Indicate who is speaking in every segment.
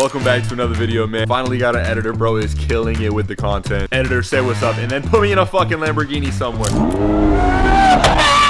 Speaker 1: Welcome back to another video, man. Finally got an editor. Bro is killing it with the content. Editor, say what's up and then put me in a fucking Lamborghini somewhere.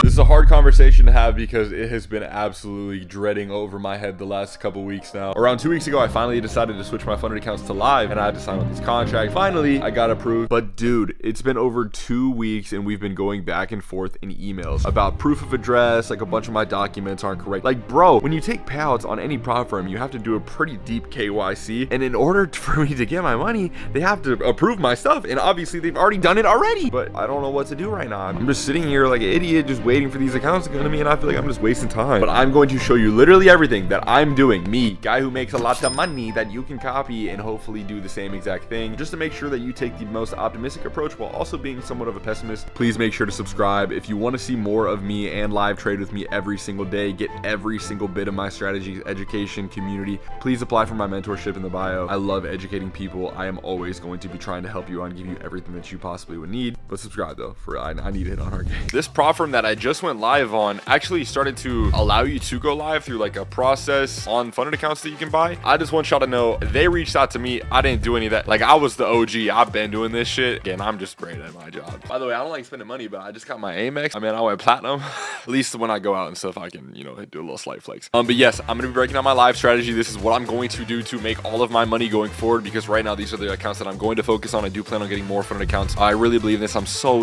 Speaker 1: This is a hard conversation to have because it has been absolutely dreading over my head the last couple weeks now. Around 2 weeks ago, I finally decided to switch my funded accounts to live, and I had to sign on this contract. Finally, I got approved. But dude, it's been over 2 weeks and we've been going back and forth in emails about proof of address. Like, a bunch of my documents aren't correct. Like, bro, when you take payouts on any prop firm, you have to do a pretty deep KYC, and in order for me to get my money, they have to approve my stuff, and obviously they've already done it already. But I don't know what to do right now. I'm just sitting here like an idiot, just waiting for these accounts to come to me, and I feel like I'm just wasting time. But I'm going to show you literally everything that I'm doing, me, guy who makes a lot of money, that you can copy and hopefully do the same exact thing, just to make sure that you take the most optimistic approach while also being somewhat of a pessimist. Please make sure to subscribe if you want to see more of me and live trade with me every single day. Get every single bit of my strategies, education, community. Please apply for my mentorship in the bio. I love educating people. I am always going to be trying to help you and give you everything that you possibly would need. But subscribe though, for I need to hit on our game. This prop firm that I just went live on actually started to allow you to go live through like a process on funded accounts that you can buy. I just want y'all to know they reached out to me. I didn't do any of that. Like, I was the OG. I've been doing this shit. Again, I'm just great at my job. By the way, I don't like spending money, but I just got my Amex. I mean, I went platinum. At least when I go out and stuff, I can, you know, do a little slight flex. But yes, I'm gonna be breaking down my live strategy. This is what I'm going to do to make all of my money going forward, because right now these are the accounts that I'm going to focus on. I do plan on getting more funded accounts. I really believe in this. I'm so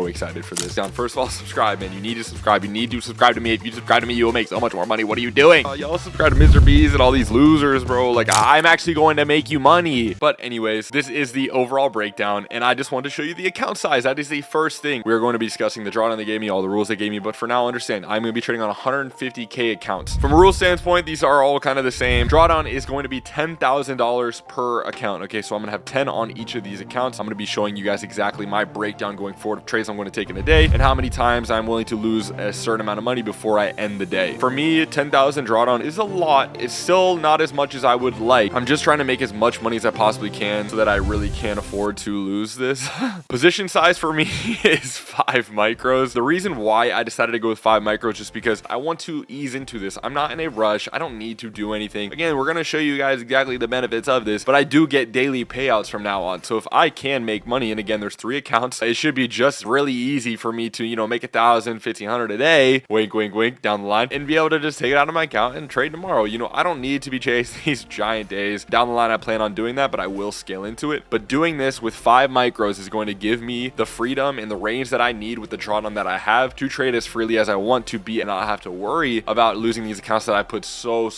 Speaker 1: excited for this. First of all, subscribe, man. You need to subscribe. You need to subscribe to me. If you subscribe to me, you will make so much more money. What are you doing? Y'all subscribe to Mr. B's and all these losers, bro. Like, I'm actually going to make you money. But anyways, this is the overall breakdown, and I just wanted to show you the account size. That is the first thing. We're going to be discussing the drawdown they gave me, all the rules they gave me. But for now, understand, I'm going to be trading on 150K accounts. From a rule standpoint, these are all kind of the same. Drawdown is going to be $10,000 per account. Okay, so I'm going to have 10 on each of these accounts. I'm going to be showing you guys exactly my breakdown going forward of trades I'm going to take in a day and how many times I'm willing to lose a certain amount of money before I end the day. For me, 10,000 drawdown is a lot. It's still not as much as I would like. I'm just trying to make as much money as I possibly can so that I really can't afford to lose this. Position size for me is 5 micros. The reason why I decided to go with 5 micros just because I want to ease into this. I'm not in a rush. I don't need to do anything. Again, we're going to show you guys exactly the benefits of this, but I do get daily payouts from now on. So if I can make money, and again, there's 3 accounts, it should be just really easy for me to, you know, make 1,000, 1,500 a day, wink, wink, wink, down the line, and be able to just take it out of my account and trade tomorrow. You know, I don't need to be chasing these giant days. Down the line, I plan on doing that, but I will scale into it. But doing this with 5 micros is going to give me the freedom and the range that I need with the drawdown that I have to trade as freely as I want to be and not have to worry about losing these accounts that I put so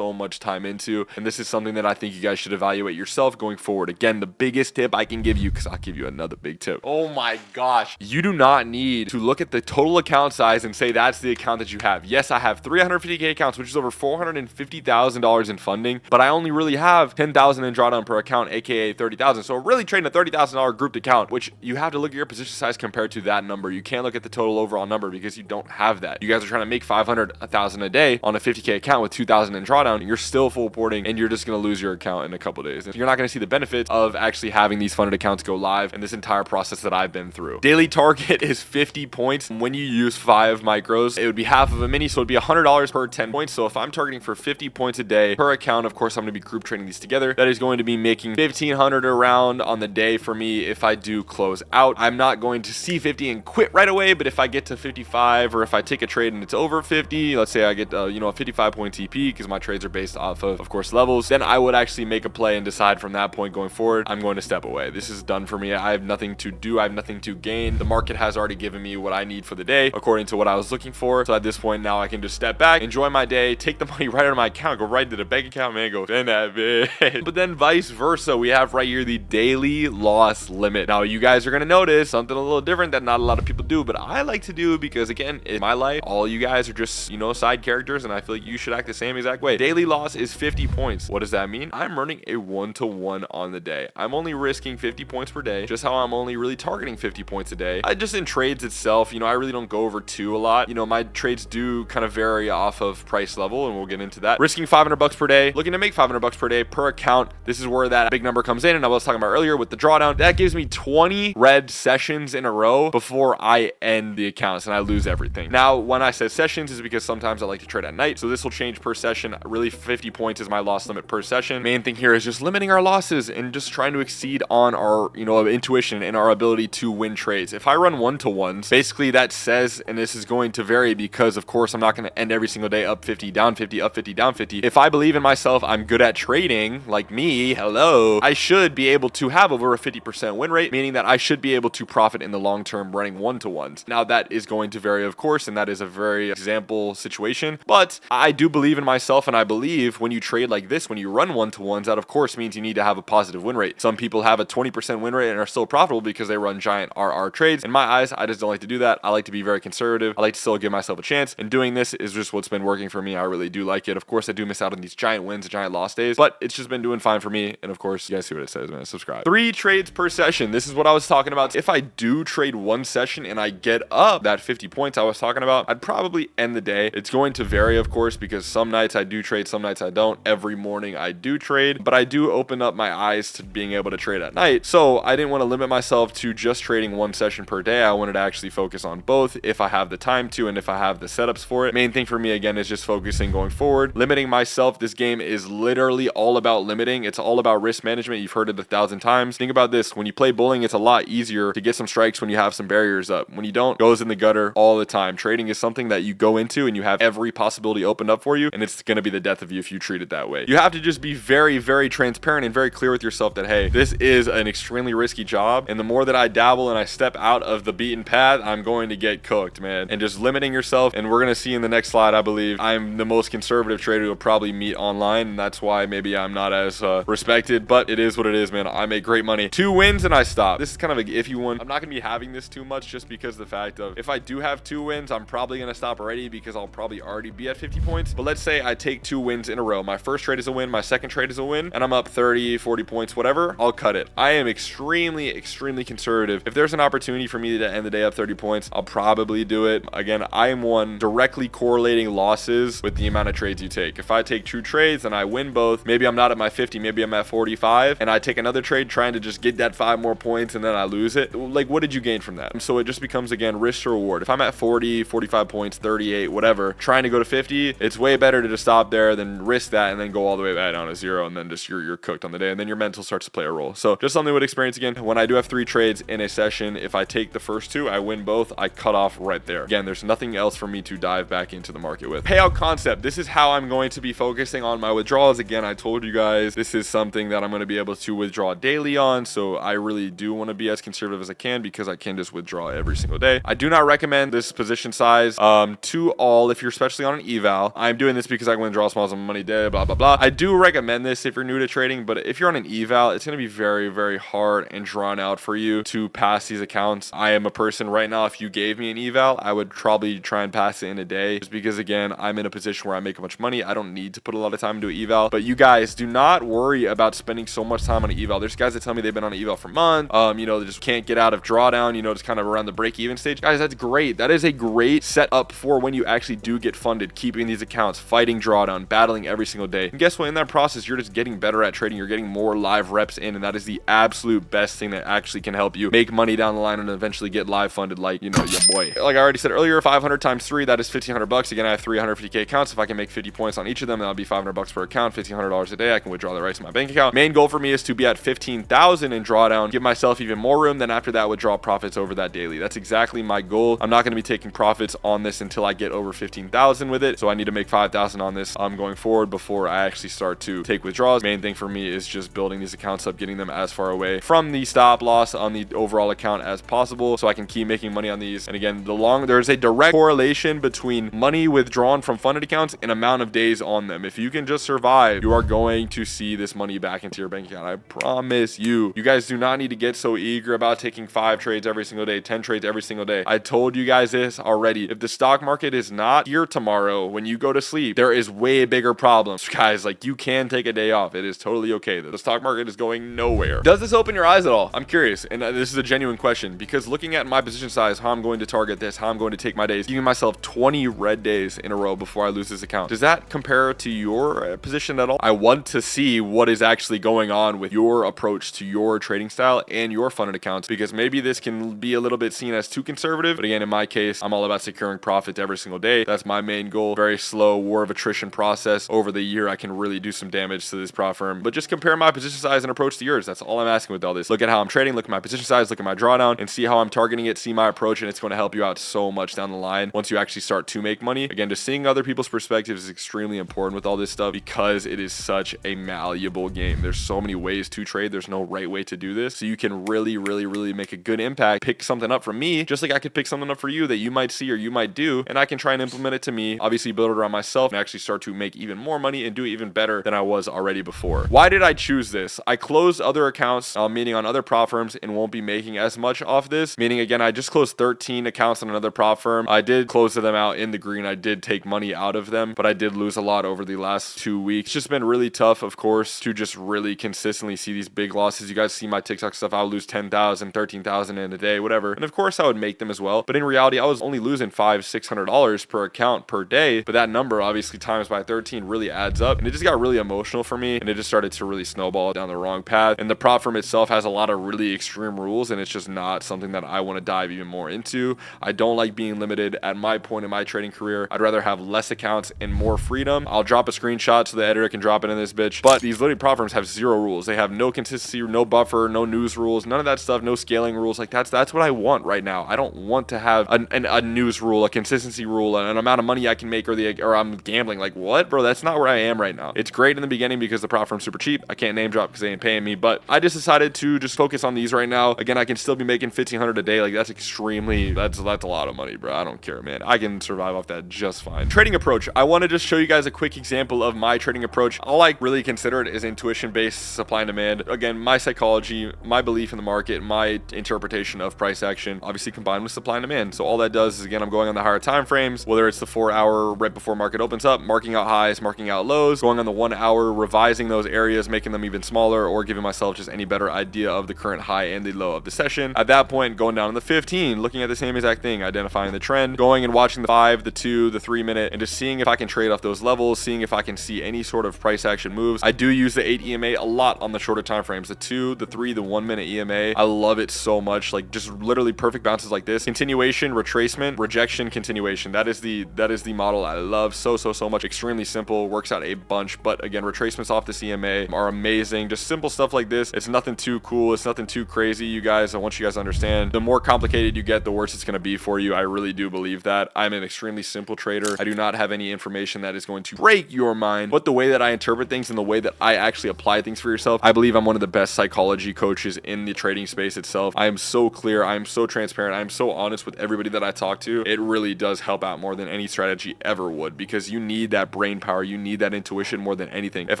Speaker 1: much time into. And this is something that I think you guys should evaluate yourself going forward. Again, the biggest tip I can give you, because I'll give you another big tip. Oh my gosh. You do not need to look at the total account size and say that's the account that you have. Yes, I have 350K accounts, which is over $450,000 in funding, but I only really have 10,000 in drawdown per account, aka 30,000. So really trading a $30,000 grouped account, which you have to look at your position size compared to that number. You can't look at the total overall number because you don't have that. You guys are trying to make 500, 1,000 a day on a 50K account with 2,000 in drawdown. You're still full porting, and you're just going to lose your account in a couple days. And you're not going to see the benefits of actually having these funded accounts go live and this entire process that I've been through. Daily target is 50 points. When you use 5 micros, it would be half of a mini, so it'd be $100 per 10 points. So if I'm targeting for 50 points a day per account, of course, I'm going to be group trading these together. That is going to be making 1,500 around on the day for me if I do close out. I'm not going to see 50 and quit right away, but if I get to 55, or if I take a trade and it's over 50, let's say I get you know, a 55 point TP, because my trades are based off of course, levels, then I would actually make a play and decide from that point going forward, I'm going to step away. This is done for me. I have nothing to do. I have nothing to gain. The market has already given me what I need for the day according to what I was looking for. So at this point now I can just step back, enjoy my day, take the money right out of my account, go right to the bank account, man, go spend that bitch. But then vice versa, we have right here the daily loss limit. Now you guys are going to notice something a little different that not a lot of people do, but I like to do, because again, in my life, all you guys are just, you know, side characters, and I feel like you should act the same exact way. Daily loss is 50 points. What does that mean? I'm running a 1-to-1 on the day. I'm only risking 50 points per day, just how I'm only really targeting 50 points a day. I just in trades itself, you know, I really don't go go over 2 a lot. You know, my trades do kind of vary off of price level, and we'll get into that. Risking 500 bucks per day, looking to make 500 bucks per day per account. This is where that big number comes in, and I was talking about earlier with the drawdown. That gives me 20 red sessions in a row before I end the accounts and I lose everything. Now, when I say sessions is because sometimes I like to trade at night, so this will change per session. Really, 50 points is my loss limit per session. Main thing here is just limiting our losses and just trying to exceed on our, you know, intuition and our ability to win trades. If I run one-to-ones, basically that says, and this is going to vary because of course I'm not going to end every single day up 50, down 50, up 50, down 50. If I believe in myself, I'm good at trading, like me, hello, I should be able to have over a 50% win rate, meaning that I should be able to profit in the long term running one-to-ones. Now that is going to vary, of course, and that is a very example situation, but I do believe in myself, and I believe when you trade like this, when you run one-to-ones, that of course means you need to have a positive win rate. Some people have a 20% win rate and are still profitable because they run giant RR trades. In my eyes, I just don't like to do that. I like to be very conservative. I like to still give myself a chance, and doing this is just what's been working for me. I really do like it. Of course, I do miss out on these giant wins, giant loss days, but it's just been doing fine for me. And of course, you guys see what it says, man. Subscribe. 3 trades per session. This is what I was talking about. If I do trade one session and I get up that 50 points I was talking about, I'd probably end the day. It's going to vary, of course, because some nights I do trade, some nights I don't. Every morning I do trade, but I do open up my eyes to being able to trade at night. So I didn't want to limit myself to just trading one session per day. I wanted to actually focus on both if I have the time to and if I have the setups for it. Main thing for me, again, is just focusing going forward, limiting myself. This game is literally all about limiting. It's all about risk management. You've heard it 1,000 times. Think about this. When you play bowling, it's a lot easier to get some strikes when you have some barriers up. When you don't, it goes in the gutter all the time. Trading is something that you go into and you have every possibility opened up for you, and it's going to be the death of you if you treat it that way. You have to just be very, very transparent and very clear with yourself that, hey, this is an extremely risky job, and the more that I dabble and I step out of the beaten path, I'm going to get cooked, man. And just limiting yourself, and we're going to see in the next slide, I believe, I'm the most conservative trader you'll probably meet online, and that's why maybe I'm not as respected, but it is what it is, man. I make great money. 2 wins and I stop. This is kind of an iffy one. I'm not going to be having this too much just because of the fact of if I do have 2 wins, I'm probably going to stop already because I'll probably already be at 50 points. But let's say I take 2 wins in a row. My first trade is a win, my second trade is a win, and I'm up 30, 40 points, whatever. I'll cut it. I am extremely, extremely conservative. If there's an opportunity for me to end the day up 30 points, I'll probably do it. Again, I am one directly correlating losses with the amount of trades you take. If I take 2 trades and I win both, maybe I'm not at my 50, maybe I'm at 45, and I take another trade trying to just get that 5 more points and then I lose it. Like, what did you gain from that? So it just becomes, again, risk to reward. If I'm at 40, 45 points, 38, whatever, trying to go to 50, it's way better to just stop there than risk that and then go all the way back down to 0, and then just you're cooked on the day, and then your mental starts to play a role. So just something with experience. Again, when I do have 3 trades in a session, if I take the first 2, I win both, I cut off right there. Again, there's nothing else for me to dive back into the market with. Payout concept. This is how I'm going to be focusing on my withdrawals. Again, I told you guys this is something that I'm going to be able to withdraw daily on, so I really do want to be as conservative as I can because I can just withdraw every single day. I do not recommend this position size to all if you're especially on an eval. I'm doing this because I can withdraw small sum of money day, blah blah blah. I do recommend this if you're new to trading, but if you're on an eval, it's going to be very, very hard and drawn out for you to pass these accounts. I am a person right now, if you gave me an eval, I would probably try and pass it in a day, just because again, I'm in a position where I make much money. I don't need to put a lot of time into an eval. But you guys do not worry about spending so much time on an eval. There's guys that tell me they've been on an eval for months, you know, they just can't get out of drawdown, you know, just kind of around the break-even stage. Guys, that's great. That is a great setup for when you actually do get funded, keeping these accounts, fighting drawdown, battling every single day. And guess what? In that process, you're just getting better at trading. You're getting more live reps in, and that is the absolute best thing that actually can help you make money down the line and eventually get live funded, like, you know, your boy. Like I already said earlier, 500 times 3, that is 1,500 bucks. Again, I have 350k accounts. If I can make 50 points on each of them, that'll be 500 bucks per account, $1,500 a day. I can withdraw the rest of my bank account. Main goal for me is to be at 15,000 in drawdown, give myself even more room. Then after that, withdraw profits over that daily. That's exactly my goal. I'm not going to be taking profits on this until I get over 15,000 with it. So I need to make 5,000 on this going forward before I actually start to take withdrawals. Main thing for me is just building these accounts up, getting them as far away from the stop loss on the overall account as possible, so I can keep making money on these. And again, there's a direct correlation between money withdrawn from funded accounts and amount of days on them. If you can just survive, you are going to see this money back into your bank account. I promise you. You guys do not need to get so eager about taking 5 trades every single day, 10 trades every single day. I told you guys this already. If the stock market is not here tomorrow when you go to sleep, there is way bigger problems. Guys, like, you can take a day off. It is totally okay. The stock market is going nowhere. Does this open your eyes at all? I'm curious, and this is a genuine question, because looking at my position size, how I'm going to target target this, how I'm going to take my days, giving myself 20 red days in a row before I lose this account. Does that compare to your position at all? I want to see what is actually going on with your approach to your trading style and your funded accounts, because maybe this can be a little bit seen as too conservative. But again, in my case, I'm all about securing profits every single day. That's my main goal. Very slow war of attrition process. Over the year, I can really do some damage to this prop firm. But just compare my position size and approach to yours. That's all I'm asking with all this. Look at how I'm trading, look at my position size, look at my drawdown, and see how I'm targeting it, see my approach, and it's going to help you out so much down the line once you actually start to make money. Again, just seeing other people's perspectives is extremely important with all this stuff, because it is such a malleable game. There's so many ways to trade. There's no right way to do this. So you can really make a good impact. Pick something up from me, just like I could pick something up for you that you might see or you might do, and I can try and implement it to me, obviously build it around myself, and actually start to make even more money and do it even better than I was already before. Why did I choose this? I closed other accounts, meaning on other prop firms, and won't be making as much off this, meaning again, I just closed 13 accounts on another prop firm. I did close them out in the green. I did take money out of them, but I did lose a lot over the last 2 weeks. It's just been really tough, of course, to just really consistently see these big losses. You guys see my TikTok stuff. I'll lose 10,000, 13,000 in a day, whatever. And of course I would make them as well. But in reality, I was only losing $500-$600 per account per day. But that number obviously times by 13 really adds up. And it just got really emotional for me. And it just started to really snowball down the wrong path. And the prop firm itself has a lot of really extreme rules. And it's just not something that I want to dive even more into. I don't like being limited at my point in my trading career. I'd rather have less accounts and more freedom. I'll drop a screenshot so the editor can drop it in this bitch. But these literally prop firms have zero rules. They have no consistency, no buffer, no news rules, none of that stuff, no scaling rules. Like that's what I want right now. I don't want to have a news rule, a consistency rule, an amount of money I can make, or I'm gambling. Like what, bro? That's not where I am right now. It's great in the beginning because the prop firm's super cheap. I can't name drop because they ain't paying me, but I just decided to just focus on these right now. Again, I can still be making $1,500 a day. Like that's a lot of money, bro. I don't care, man. I can survive off that just fine. Trading approach. I want to just show you guys a quick example of my trading approach. All I really consider it is intuition-based supply and demand. Again, my psychology, my belief in the market, my interpretation of price action, obviously combined with supply and demand. So all that does is, again, I'm going on the higher time frames, whether it's the 4 hour right before market opens up, marking out highs, marking out lows, going on the 1 hour, revising those areas, making them even smaller, or giving myself just any better idea of the current high and the low of the session. At that point, going down to the 15, looking at the same exact thing, identifying the trend, going and watching the 5, the 2, the 3 minute, and just seeing if I can trade off those levels, seeing if I can see any sort of price action moves. I do use the 8 EMA a lot on the shorter time frames, the 2, the 3, the 1 minute EMA. I love it so much. Like just literally perfect bounces like this. Continuation, retracement, rejection, continuation. That is the model I love so much. Extremely simple, works out a bunch. But again, retracements off this EMA are amazing. Just simple stuff like this. It's nothing too cool. It's nothing too crazy, you guys. I want you guys to understand, the more complicated you get, the worse it's going to be for you. I really do believe that. I'm an extremely simple trader. I do not have any information that is going to break your mind, but the way that I interpret things and the way that I actually apply things for yourself, I believe I'm one of the best psychology coaches in the trading space itself. I am so clear. I am so transparent. I am so honest with everybody that I talk to. It really does help out more than any strategy ever would, because you need that brain power. You need that intuition more than anything. If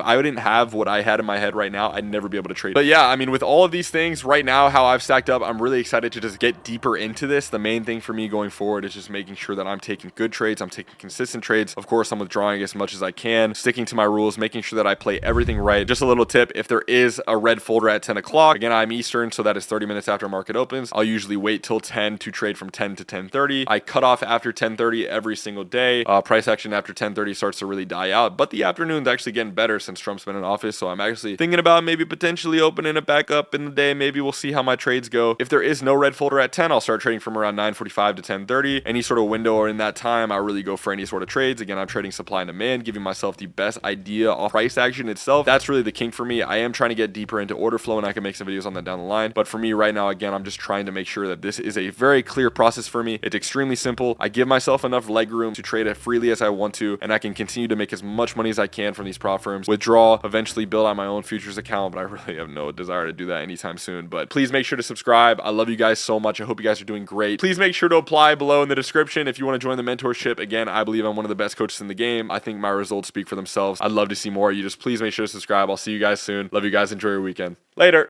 Speaker 1: I didn't have what I had in my head right now, I'd never be able to trade. But yeah, I mean, with all of these things right now, how I've stacked up, I'm really excited to just get deeper into this. The main thing for me going forward is just making sure that I'm taking good trades. I'm taking consistent trades. Of course, I'm withdrawing as much as I can, sticking to my rules, making sure that I play everything right. Just a little tip, if there is a red folder at 10 o'clock, again, I'm Eastern, so that is 30 minutes after market opens. I'll usually wait till 10 to trade from 10 to 10:30. I cut off after 10:30 every single day. Price action after 10:30 starts to really die out, but the afternoon's actually getting better since Trump's been in office, so I'm actually thinking about maybe potentially opening it back up in the day. Maybe we'll see how my trades go. If there is no red folder at 10, I'll start trading from around 9:45 to 10:30. Any sort of window or in that time, I'll really go for any sort of trades. Again, I'm trading supply and demand, giving myself the best idea of price action itself. That's really the king for me. I am trying to get deeper into order flow, and I can make some videos on that down the line. But for me right now, again, I'm just trying to make sure that this is a very clear process for me. It's extremely simple. I give myself enough leg room to trade as freely as I want to, and I can continue to make as much money as I can from these prop firms, withdraw, eventually build out my own futures account, but I really have no desire to do that anytime soon. But please make sure to subscribe. I love you guys so much. I hope you guys are doing great. Please make sure to apply below in the description if you want to join the mentorship. Again, I believe I'm one of the best coaches in the game. I think my results speak for themselves. I'd love to see more. You just please make sure to subscribe. I'll see you guys soon. Love you guys. Enjoy your weekend. Later.